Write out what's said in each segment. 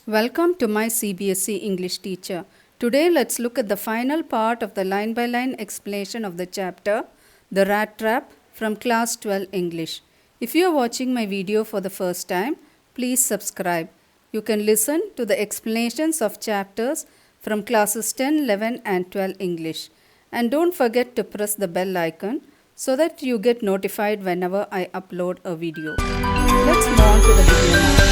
Welcome to my CBSE English teacher. Today let's look at the final part of the line by line explanation of the chapter The Rat Trap from class 12 English. If you are watching my video for the first time, please subscribe. You can listen to the explanations of chapters from classes 10, 11 and 12 English. And don't forget to press the bell icon so that you get notified whenever I upload a video. Let's move on to the video now.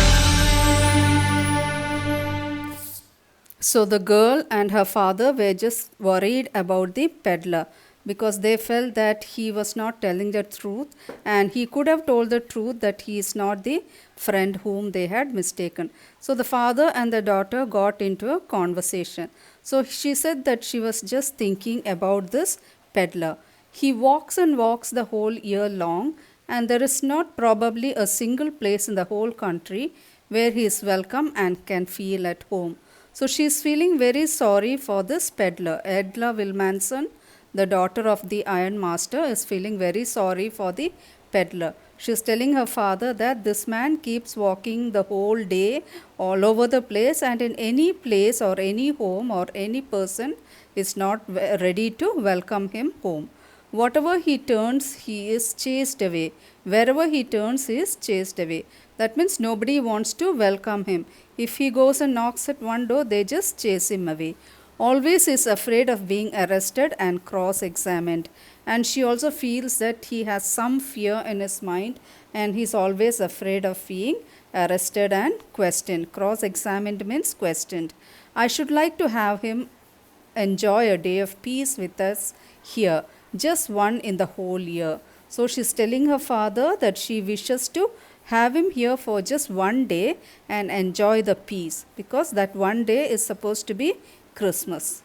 So the girl and her father were just worried about the peddler because they felt that he was not telling the truth, and he could have told the truth that he is not the friend whom they had mistaken. So the father and the daughter got into a conversation. So she said that she was just thinking about this peddler. He walks and walks the whole year long, and there is not probably a single place in the whole country where he is welcome and can feel at home. So she is feeling very sorry for this peddler. Edla Wilmanson, the daughter of the iron master, is feeling very sorry for the peddler. She is telling her father that this man keeps walking the whole day all over the place, and in any place or any home or any person is not ready to welcome him home. Whatever he turns, he is chased away. Wherever he turns, he is chased away. That means nobody wants to welcome him. If he goes and knocks at one door, they just chase him away. Always is afraid of being arrested and cross examined. And she also feels that he has some fear in his mind, and he's always afraid of being arrested and questioned. Cross examined means questioned. I should like to have him enjoy a day of peace with us here, just one in the whole year. So she's telling her father that she wishes to have him here for just one day and enjoy the peace, because that one day is supposed to be Christmas.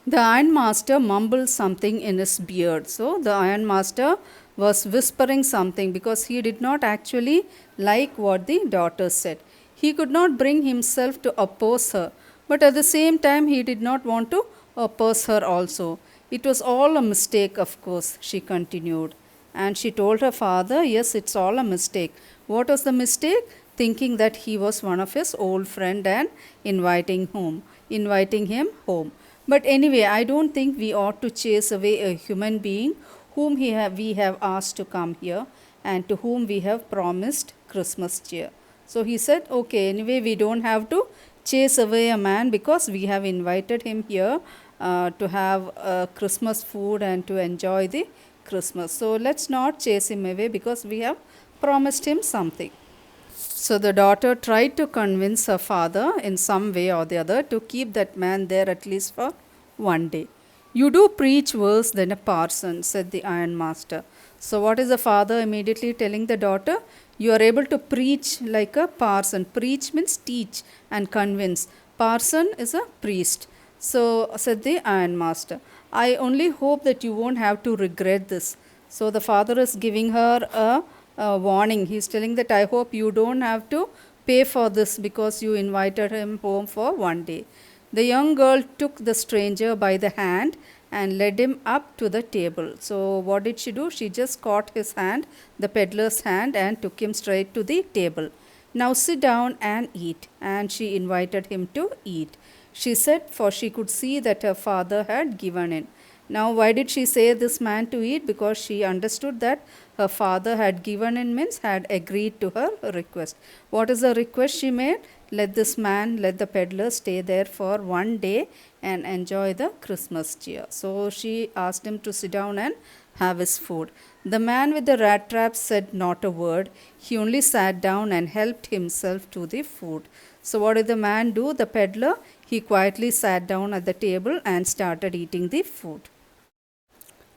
The iron master mumbled something in his beard. So the iron master was whispering something because he did not actually like what the daughter said. He could not bring himself to oppose her, but at the same time he did not want to oppose her also. It was all a mistake, of course, she continued. And she told her father, yes, it's all a mistake. What was the mistake? Thinking that he was one of his old friend and inviting him home. But anyway, I don't think we ought to chase away a human being whom we have asked to come here and to whom we have promised Christmas cheer. So he said, okay, anyway, we don't have to chase away a man because we have invited him here to have Christmas food and to enjoy the Christmas. So let's not chase him away because we have promised him something. So the daughter tried to convince her father in some way or the other to keep that man there at least for one day. You do preach worse than a parson, said the iron master. So what is the father immediately telling the daughter? You are able to preach like a parson. Preach means teach and convince. Parson is a priest. So said the iron master, I only hope that you won't have to regret this. So the father is giving her a warning. He is telling that I hope you don't have to pay for this because you invited him home for one day. The young girl took the stranger by the hand and led him up to the table. So what did she do? She just caught his hand, the peddler's hand, and took him straight to the table. Now sit down and eat. And she invited him to eat. She said, for she could see that her father had given in. Now, why did she say this man to eat? Because she understood that her father had given in means had agreed to her request. What is the request she made? Let the peddler stay there for one day and enjoy the Christmas cheer. So she asked him to sit down and have his food. The man with the rat trap said not a word. He only sat down and helped himself to the food. So what did the man do? The peddler, he quietly sat down at the table and started eating the food.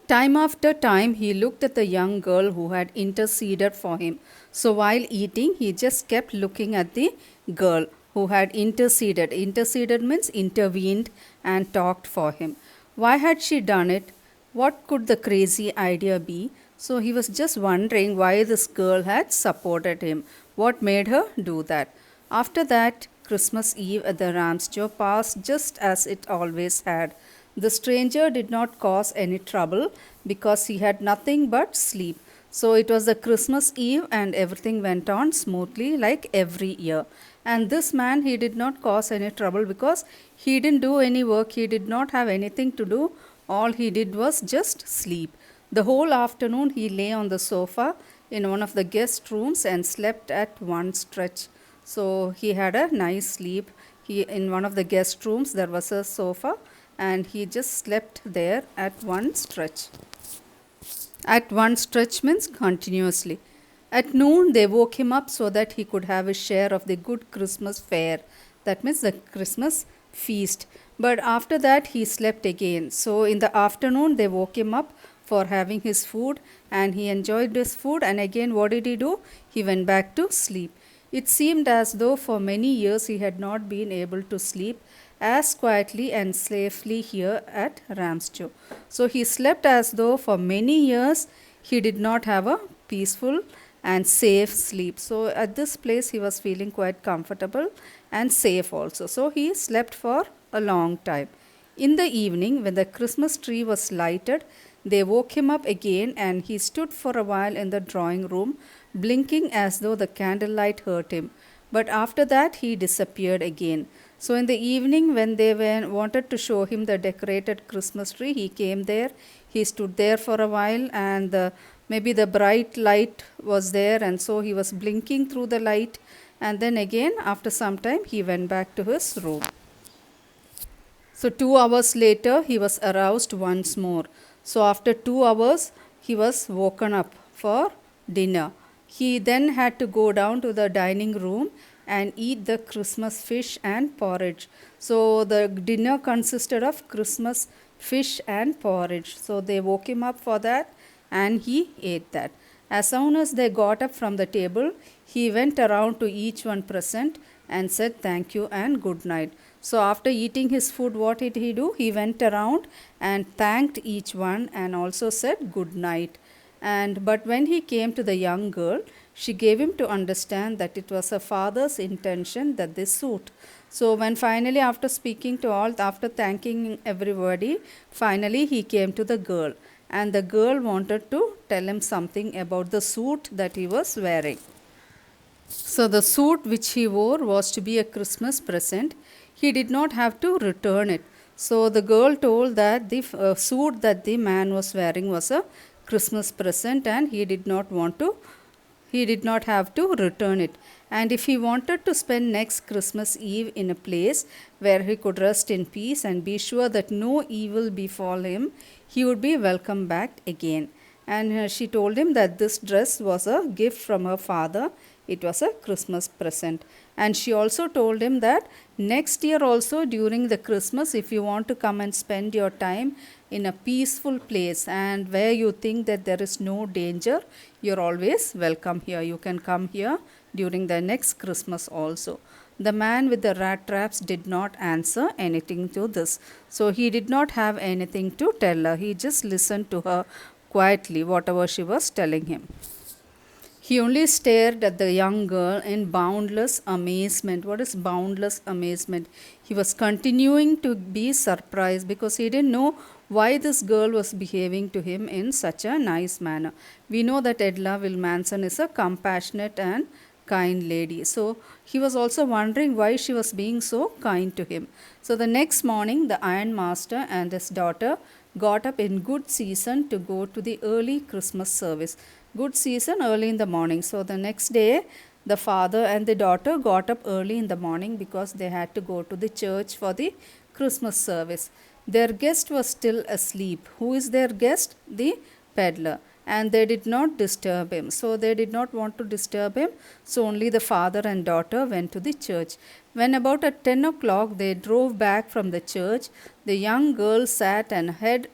Time after time, he looked at the young girl who had interceded for him. So while eating, he just kept looking at the girl who had interceded. Interceded means intervened and talked for him. Why had she done it? What could the crazy idea be? So he was just wondering why this girl had supported him. What made her do that? After that, Christmas Eve at the Ramsjow passed just as it always had. The stranger did not cause any trouble because he had nothing but sleep. So it was the Christmas Eve and everything went on smoothly like every year. And this man, he did not cause any trouble because he didn't do any work, he did not have anything to do. All he did was just sleep. The whole afternoon he lay on the sofa in one of the guest rooms and slept at one stretch. So he had a nice sleep. He, in one of the guest rooms there was a sofa, and he just slept there at one stretch. At one stretch means continuously. At noon, they woke him up so that he could have his share of the good Christmas fare. That means the Christmas feast. But after that, he slept again. So in the afternoon, they woke him up for having his food, and he enjoyed his food. And again, what did he do? He went back to sleep. It seemed as though for many years he had not been able to sleep as quietly and safely here at Ramsjo. So he slept as though for many years he did not have a peaceful and safe sleep. So at this place he was feeling quite comfortable and safe also. So he slept for a long time. In the evening, when the Christmas tree was lighted, they woke him up again, and he stood for a while in the drawing room, blinking as though the candlelight hurt him. But after that, he disappeared again. So, in the evening, when they wanted to show him the decorated Christmas tree, he came there. He stood there for a while, and maybe the bright light was there, and so he was blinking through the light. And then again, after some time, he went back to his room. So 2 hours later, he was aroused once more. So after 2 hours, he was woken up for dinner. He then had to go down to the dining room and eat the Christmas fish and porridge. So the dinner consisted of Christmas fish and porridge. So they woke him up for that, and he ate that. As soon as they got up from the table, he went around to each one present and said thank you and good night. So after eating his food, what did he do? He went around and thanked each one and also said good night. But when he came to the young girl, she gave him to understand that it was her father's intention that they suit. So when finally, after speaking to all, after thanking everybody, finally he came to the girl, and the girl wanted to tell him something about the suit that he was wearing. So the suit which he wore was to be a Christmas present. He did not have to return it. So the girl told that the suit that the man was wearing was a Christmas present, and he did not have to return it. And if he wanted to spend next Christmas Eve in a place where he could rest in peace and be sure that no evil befall him, he would be welcome back again. And she told him that this dress was a gift from her father. It was a Christmas present. And she also told him that next year also, during the Christmas, if you want to come and spend your time in a peaceful place and where you think that there is no danger, you're always welcome here. You can come here during the next Christmas also. The man with the rat traps did not answer anything to this. So he did not have anything to tell her. He just listened to her quietly, whatever she was telling him. He only stared at the young girl in boundless amazement. What is boundless amazement? He was continuing to be surprised because he didn't know why this girl was behaving to him in such a nice manner. We know that Edla Wilmanson is a compassionate and kind lady. So he was also wondering why she was being so kind to him. So the next morning, the iron master and his daughter got up in good season to go to the early Christmas service. Good season, early in the morning. So the next day, the father and the daughter got up early in the morning because they had to go to the church for the Christmas service. Their guest was still asleep. Who is their guest? The peddler. And they did not disturb him. So they did not want to disturb him. So only the father and daughter went to the church. When about at 10 o'clock they drove back from the church, the young girl sat and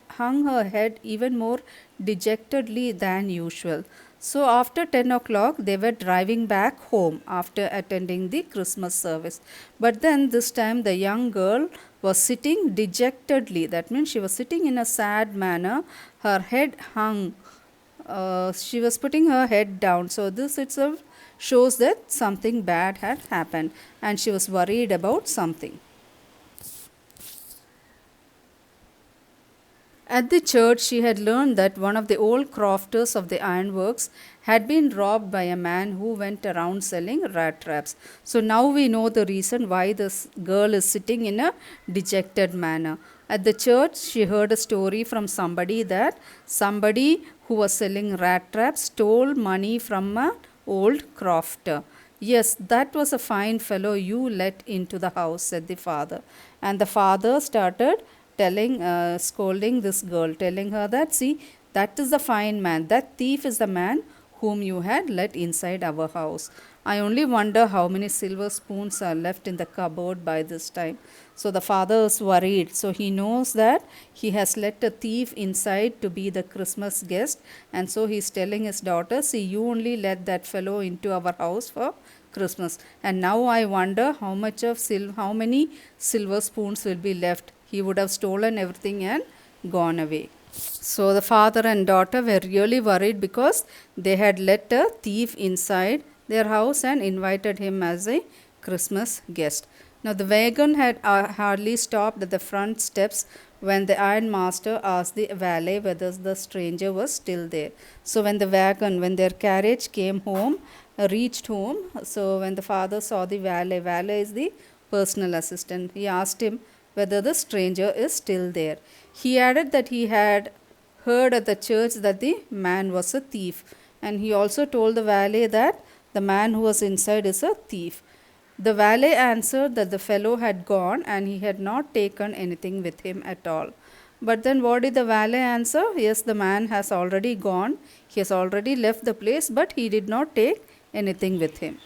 hung her head even more dejectedly than usual. So after 10 o'clock they were driving back home after attending the Christmas service. But then this time the young girl was sitting dejectedly. That means she was sitting in a sad manner. Her head hung. She was putting her head down. So this itself shows that something bad had happened and she was worried about something. At the church, she had learned that one of the old crofters of the ironworks had been robbed by a man who went around selling rat traps. So now we know the reason why this girl is sitting in a dejected manner. At the church, she heard a story from somebody that somebody who was selling rat traps stole money from an old crofter. Yes, that was a fine fellow you let into the house, said the father. And the father started scolding this girl, telling her that, see, that is the fine man. That thief is the man whom you had let inside our house. I only wonder how many silver spoons are left in the cupboard by this time. So the father is worried. So he knows that he has let a thief inside to be the Christmas guest. And so he's telling his daughter, see, you only let that fellow into our house for Christmas. And now I wonder how many silver spoons will be left. He would have stolen everything and gone away. So the father and daughter were really worried because they had let a thief inside their house and invited him as a Christmas guest. Now the wagon had hardly stopped at the front steps when the ironmaster asked the valet whether the stranger was still there. So when their carriage reached home, so when the father saw the valet is the personal assistant, he asked him whether the stranger is still there. He added that he had heard at the church that the man was a thief, and he also told the valet that the man who was inside is a thief. The valet answered that the fellow had gone and he had not taken anything with him at all. But then what did the valet answer? Yes, the man has already gone. He has already left the place, but he did not take anything with him.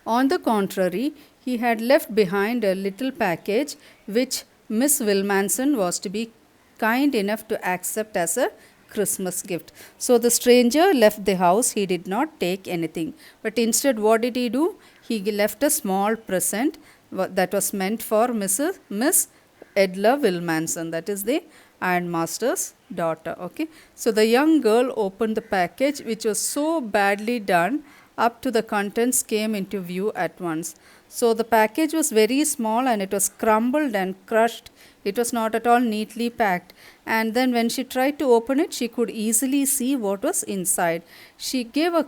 On the contrary, he had left behind a little package which Miss Wilmanson was to be kind enough to accept as a Christmas gift. So the stranger left the house. He did not take anything. But instead, what did he do? He left a small present that was meant for Miss Edla Wilmanson, that is the ironmaster's daughter. Okay. So the young girl opened the package, which was so badly done up to the contents came into view at once. So the package was very small and it was crumbled and crushed. It was not at all neatly packed. And then when she tried to open it, she could easily see what was inside. She gave a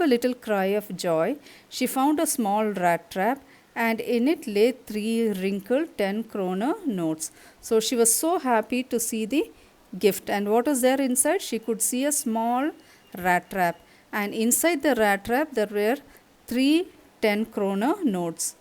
little cry of joy. She found a small rat trap and in it lay 3 wrinkled 10 kroner notes. So she was so happy to see the gift. And what was there inside? She could see a small rat trap. And inside the rat trap there were 3 10 kroner notes.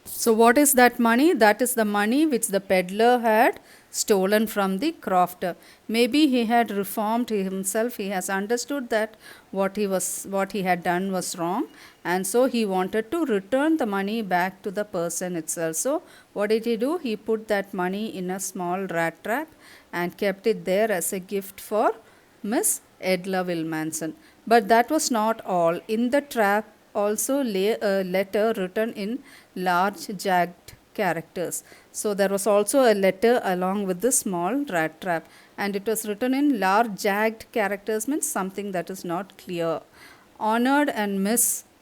So what is that money? That is the money which the peddler had stolen from the crofter. Maybe he had reformed himself. He has understood that what he had done was wrong, and so he wanted to return the money back to the person itself. So what did he do? He put that money in a small rat trap and kept it there as a gift for Miss Edla Wilmanson. But that was not all. In the trap also lay a letter written in large jagged characters. So there was also a letter along with the small rat trap, and it was written in large jagged characters, means something that is not clear. Honored and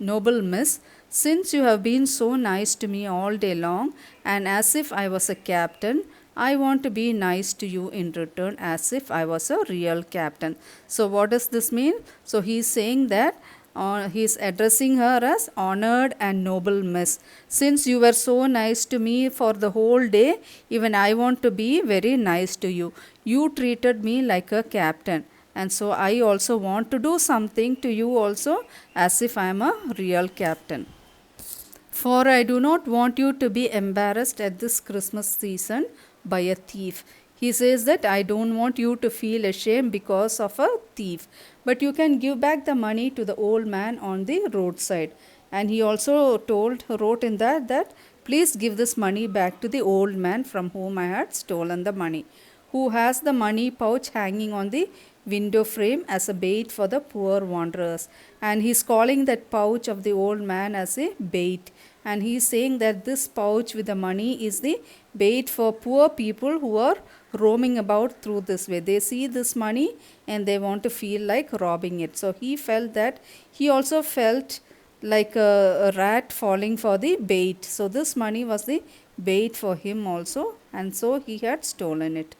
noble miss, since you have been so nice to me all day long and as if I was a captain, I want to be nice to you in return as if I was a real captain. So what does this mean? So he is saying that he is addressing her as honored and noble miss. Since you were so nice to me for the whole day, even I want to be very nice to you. You treated me like a captain. And so I also want to do something to you also as if I am a real captain. For I do not want you to be embarrassed at this Christmas season by a thief. He says that I don't want you to feel ashamed because of a thief, but you can give back the money to the old man on the roadside. And he also wrote in that please give this money back to the old man from whom I had stolen the money, who has the money pouch hanging on the window frame as a bait for the poor wanderers. And he is calling that pouch of the old man as a bait. And he is saying that this pouch with the money is the bait for poor people who are roaming about through this way. They see this money and they want to feel like robbing it. So he also felt like a rat falling for the bait. So this money was the bait for him also, and so he had stolen it.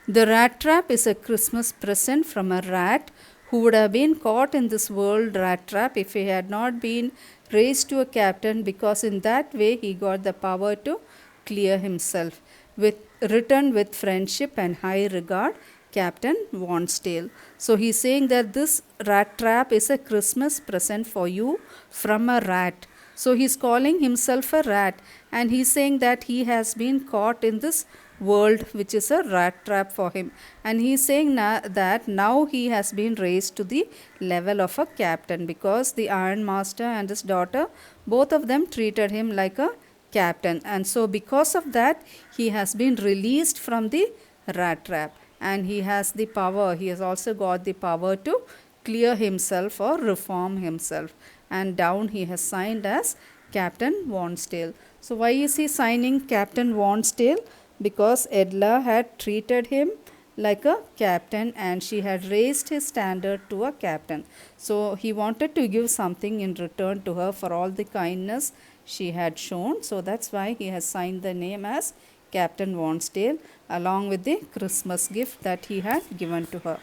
The rat trap is a Christmas present from a rat who would have been caught in this world rat trap if he had not been raised to a captain, because in that way he got the power to clear himself. With written with friendship and high regard, Captain Wonsdale. So he's saying that this rat trap is a Christmas present for you from a rat. So he's calling himself a rat, and he's saying that he has been caught in this world which is a rat trap for him, and he's saying that now he has been raised to the level of a captain, because the iron master and his daughter, both of them treated him like a captain, and so because of that he has been released from the rat trap, and he has the power, he has also got the power to clear himself or reform himself, and down he has signed as Captain Wonsdale. So why is he signing Captain Wonsdale? Because Edla had treated him like a captain, and she had raised his standard to a captain. So he wanted to give something in return to her for all the kindness she had shown. So that's why he has signed the name as Captain Wonsdale, along with the Christmas gift that he had given to her.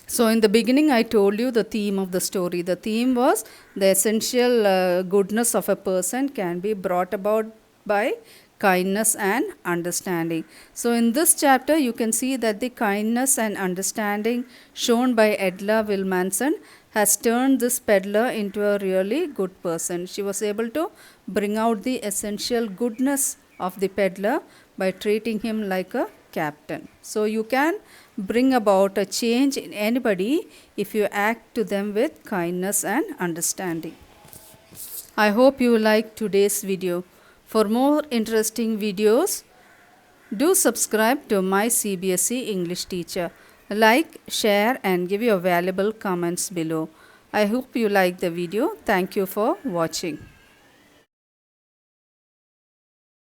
So, in the beginning, I told you the theme of the story. The theme was the essential goodness of a person can be brought about by kindness and understanding. So, in this chapter, you can see that the kindness and understanding shown by Edla Wilmanson has turned this peddler into a really good person. She was able to bring out the essential goodness of the peddler by treating him like a captain. So you can bring about a change in anybody if you act to them with kindness and understanding. I hope you liked today's video. For more interesting videos, do subscribe to my CBSE English teacher. Like, share and give your valuable comments below. I hope you like the video. Thank you for watching.